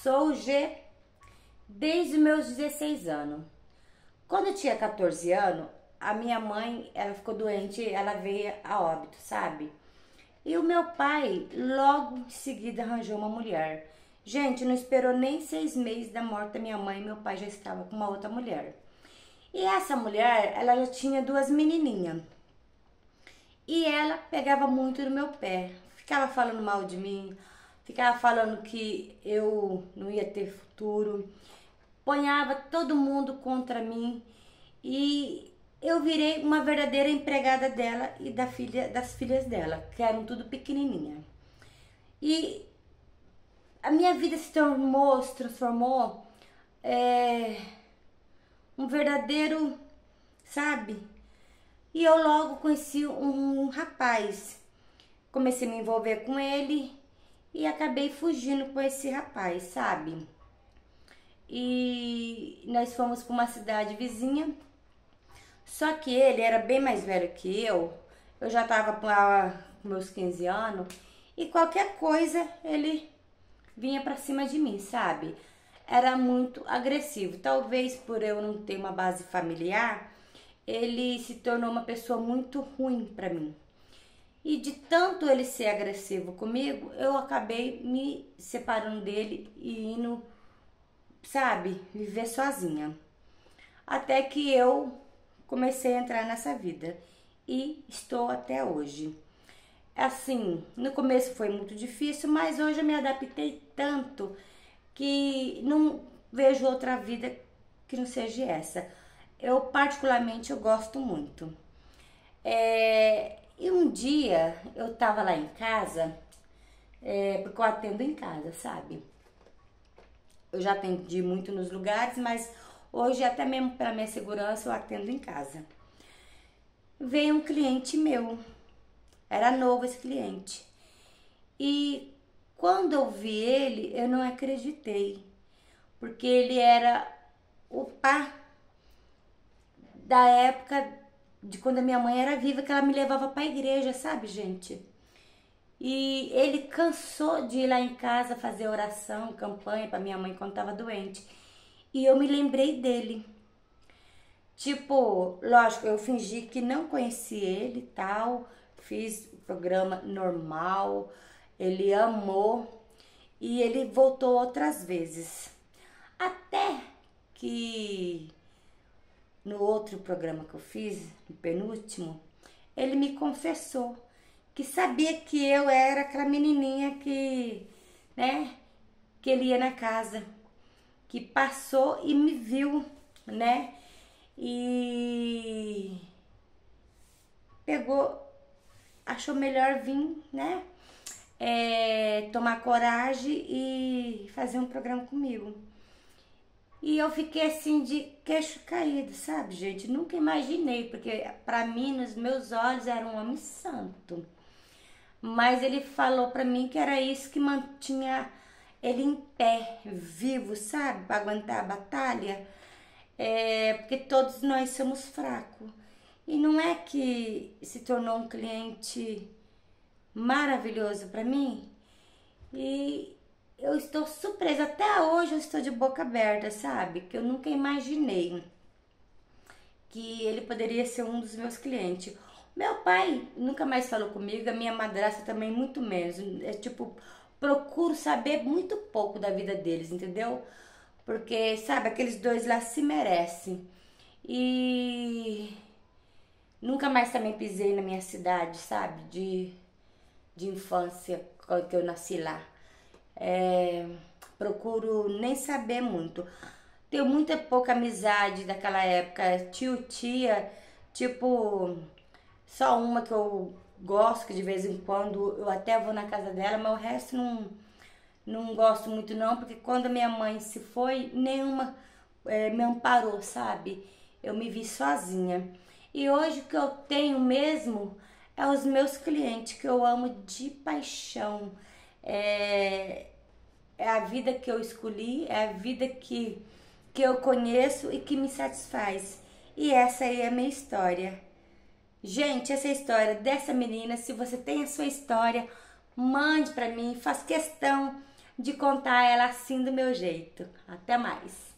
Sou o G desde os meus 16 anos. Quando eu tinha 14 anos, a minha mãe, ela ficou doente, ela veio a óbito, sabe? E o meu pai, logo em seguida, arranjou uma mulher. Gente, não esperou nem 6 meses da morte da minha mãe, meu pai já estava com uma outra mulher. E essa mulher, ela já tinha duas menininhas. E ela pegava muito no meu pé, ficava falando mal de mim, ficava falando que eu não ia ter futuro, ponhava todo mundo contra mim e eu virei uma verdadeira empregada dela e das filhas dela, que eram tudo pequenininha. E a minha vida se transformou um verdadeiro, sabe? E eu logo conheci um rapaz. Comecei a me envolver com ele e acabei fugindo com esse rapaz, sabe? E nós fomos para uma cidade vizinha. Só que ele era bem mais velho que eu já tava com meus 15 anos. E qualquer coisa ele vinha pra cima de mim, sabe? Era muito agressivo. Talvez por eu não ter uma base familiar, ele se tornou uma pessoa muito ruim pra mim. E de tanto ele ser agressivo comigo, eu acabei me separando dele e indo, sabe, viver sozinha. Até que eu comecei a entrar nessa vida e estou até hoje. Assim, no começo foi muito difícil, mas hoje eu me adaptei tanto que não vejo outra vida que não seja essa. Eu particularmente eu gosto muito. E um dia eu tava lá em casa, porque eu atendo em casa, sabe? Eu já atendi muito nos lugares, mas hoje até mesmo para minha segurança eu atendo em casa. Veio um cliente meu, era novo esse cliente. E quando eu vi ele, eu não acreditei, porque ele era o pá da época de quando a minha mãe era viva, que ela me levava para a igreja, sabe, gente? E ele cansou de ir lá em casa fazer oração, campanha para minha mãe quando estava doente. E eu me lembrei dele. Tipo, lógico, eu fingi que não conhecia ele e tal, fiz o programa normal, ele amou e ele voltou outras vezes. Até que no outro programa que eu fiz, no penúltimo, ele me confessou que sabia que eu era aquela menininha que, né, que ele ia na casa, que passou e me viu, né, e pegou, achou melhor vir, né, tomar coragem e fazer um programa comigo. E eu fiquei assim de queixo caído, sabe, gente? Nunca imaginei, porque pra mim, nos meus olhos, era um homem santo. Mas ele falou pra mim que era isso que mantinha ele em pé, vivo, sabe? Pra aguentar a batalha. Porque todos nós somos fracos. E não é que se tornou um cliente maravilhoso pra mim? E eu estou surpresa, até hoje eu estou de boca aberta, sabe? Que eu nunca imaginei que ele poderia ser um dos meus clientes. Meu pai nunca mais falou comigo, a minha madrasta também muito menos. É tipo, procuro saber muito pouco da vida deles, entendeu? Porque, sabe, aqueles dois lá se merecem. E nunca mais também pisei na minha cidade, sabe? De infância, quando eu nasci lá. Procuro nem saber muito. Tenho muita pouca amizade daquela época. Tio, tia, tipo, só uma que eu gosto, que de vez em quando eu até vou na casa dela, mas o resto não gosto muito não, porque quando a minha mãe se foi, nenhuma me amparou, sabe? Eu me vi sozinha. E hoje o que eu tenho mesmo é os meus clientes, que eu amo de paixão. É a vida que eu escolhi, é a vida que eu conheço e que me satisfaz. E essa aí é a minha história. Gente, essa é a história dessa menina. Se você tem a sua história, mande pra mim, faz questão de contar ela assim do meu jeito. Até mais!